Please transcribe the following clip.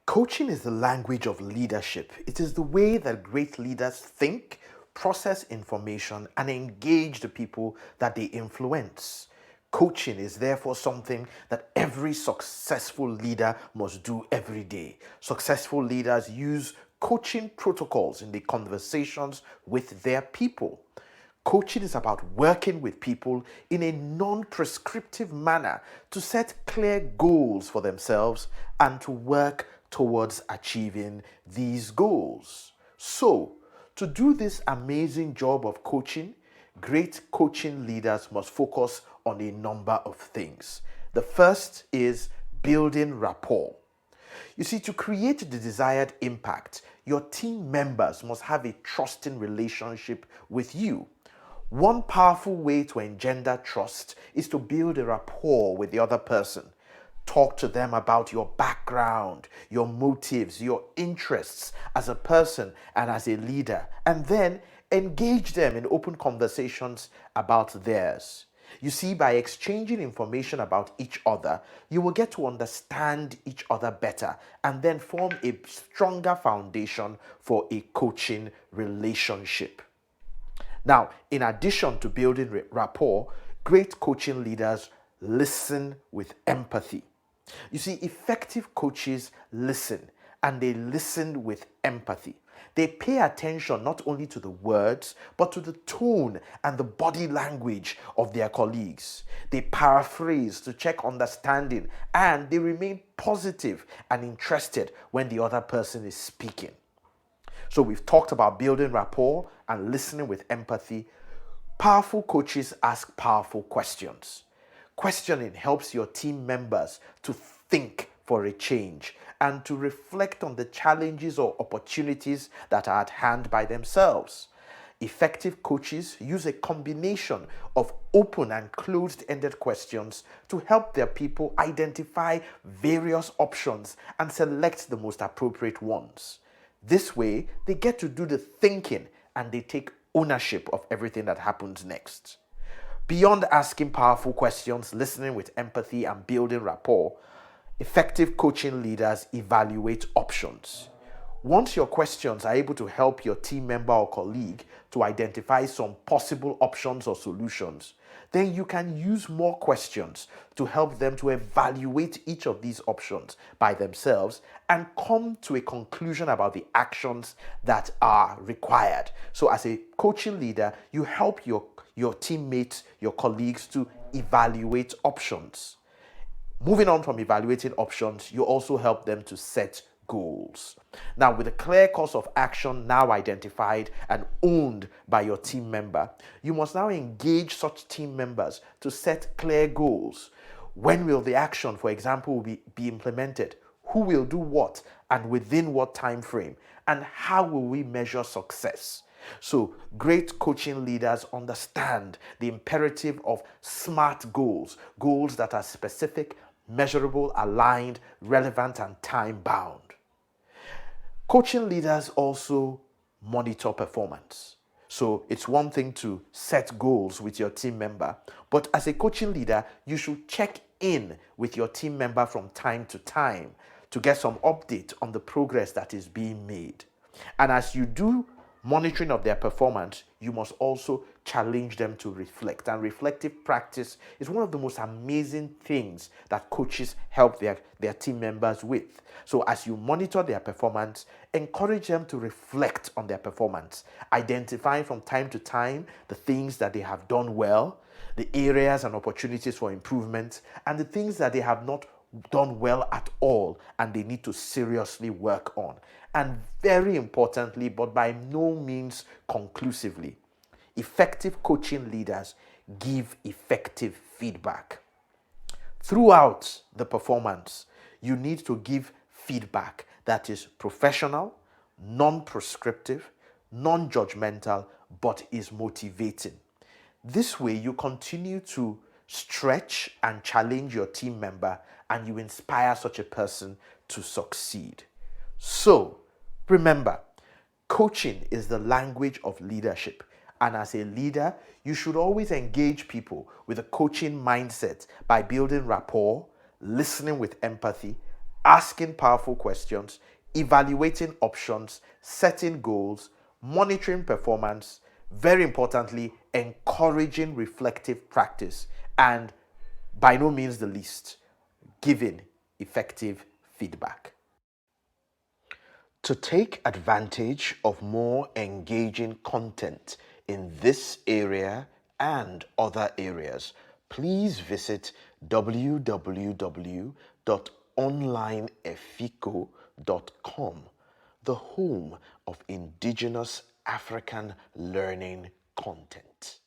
Coaching is the language of leadership. It is the way that great leaders think, process information, and engage the people that they influence. Coaching is therefore something that every successful leader must do every day. Successful leaders use coaching protocols in the conversations with their people. Coaching is about working with people in a non prescriptive manner to set clear goals for themselves and to work towards achieving these goals. So, to do this amazing job of coaching, great coaching leaders must focus on a number of things. The first is building rapport. You see, to create the desired impact, your team members must have a trusting relationship with you. One powerful way to engender trust is to build a rapport with the other person. Talk to them about your background, your motives, your interests as a person and as a leader, and then engage them in open conversations about theirs. You see, by exchanging information about each other, you will get to understand each other better and then form a stronger foundation for a coaching relationship. Now, in addition to building rapport, great coaching leaders listen with empathy. You see, effective coaches listen, and they listen with empathy. They pay attention not only to the words, but to the tone and the body language of their colleagues. They paraphrase to check understanding, and they remain positive and interested when the other person is speaking. So we've talked about building rapport and listening with empathy. Powerful coaches ask powerful questions. Questioning helps your team members to think for a change and to reflect on the challenges or opportunities that are at hand by themselves. Effective coaches use a combination of open and closed-ended questions to help their people identify various options and select the most appropriate ones. This way, they get to do the thinking and they take ownership of everything that happens next. Beyond asking powerful questions, listening with empathy, and building rapport, effective coaching leaders evaluate options. Once your questions are able to help your team member or colleague to identify some possible options or solutions, then you can use more questions to help them to evaluate each of these options by themselves and come to a conclusion about the actions that are required. So as a coaching leader, you help your teammates, your colleagues to evaluate options. Moving on from evaluating options, you also help them to set goals. Now, with a clear course of action now identified and owned by your team member, you must now engage such team members to set clear goals. When will the action, for example, be implemented? Who will do what and within what time frame? And how will we measure success? So, great coaching leaders understand the imperative of SMART goals, goals that are specific, measurable, aligned, relevant, and time-bound. Coaching leaders also monitor performance. So it's one thing to set goals with your team member, but as a coaching leader, you should check in with your team member from time to time to get some update on the progress that is being made. And as you do monitoring of their performance, you must also challenge them to reflect. And reflective practice is one of the most amazing things that coaches help their team members with. So as you monitor their performance, encourage them to reflect on their performance, identifying from time to time the things that they have done well, the areas and opportunities for improvement, and the things that they have not done well at all and they need to seriously work on. And very importantly, but by no means conclusively, effective coaching leaders give effective feedback. Throughout the performance, you need to give feedback that is professional, non-prescriptive, non-judgmental, but is motivating. This way, you continue to stretch and challenge your team member and you inspire such a person to succeed. So, remember, coaching is the language of leadership. And as a leader, you should always engage people with a coaching mindset by building rapport, listening with empathy, asking powerful questions, evaluating options, setting goals, monitoring performance, very importantly, encouraging reflective practice, and by no means the least, giving effective feedback. To take advantage of more engaging content in this area and other areas, please visit www.onlineefico.com, the home of indigenous African learning content.